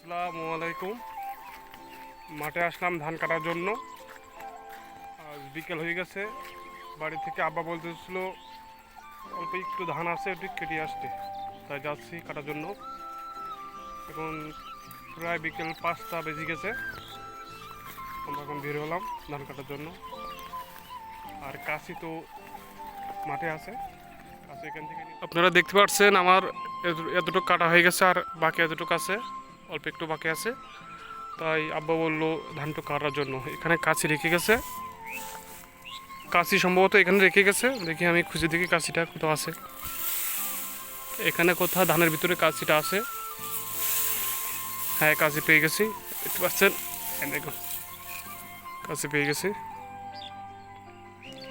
আসসালামু আলাইকুম। মাঠে আসলাম ধান কাটার জন্য। আজ বিকেল হয়ে গেছে। বাড়ি থেকে আব্বা বলতেছিল অল্প একটু ধান আছে, একটু কেটে আসতে, তাই যাচ্ছি কাটার জন্য। এখন প্রায় বিকেল 5টা বেজে গেছে। আমরা এখন বের হলাম ধান কাটার জন্য। আর কাশি তো মাঠে আছে, কাশি এখান থেকে আপনারা দেখতে পাচ্ছেন আমার এতটুকু কাটা হয়ে গেছে, আর বাকি এতটুকু আছে, অল্প একটু বাকি আছে। তাই আব্বা বললো ধানটা কাটার জন্য। এখানে কাছি রেখে গেছে, কাছি সম্ভবত এখানে রেখে গেছে। দেখি আমি খুঁজে দেখি কাছিটা কোথাও আছে। এখানে কোথাও ধানের ভিতরে কাছিটা আছে। হ্যাঁ, কাছি পেয়ে গেছি, দেখতে পাচ্ছেন। দেখুন, কাছি পেয়ে গেছি।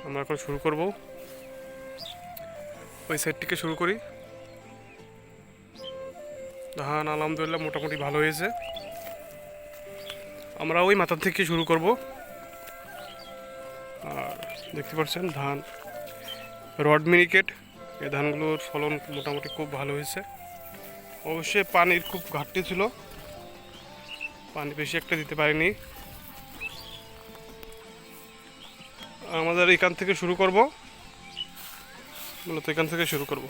আমরা এখন শুরু করব, ওই সাইড থেকে শুরু করি। ধান আলহামদুলিল্লাহ মোটামুটি ভালো হয়েছে। আমরা ওই মাথা থেকে শুরু করব। আর দেখতে পাচ্ছেন ধান রড মিনিকেট, এই ধানগুলোর ফলন মোটামুটি খুব ভালো হয়েছে। অবশ্যই পানির খুব ঘাটতি ছিল, পানি বেশি একটা দিতে পারিনি। আমাদের এখান থেকে শুরু করব, মূলত এখান থেকে শুরু করব।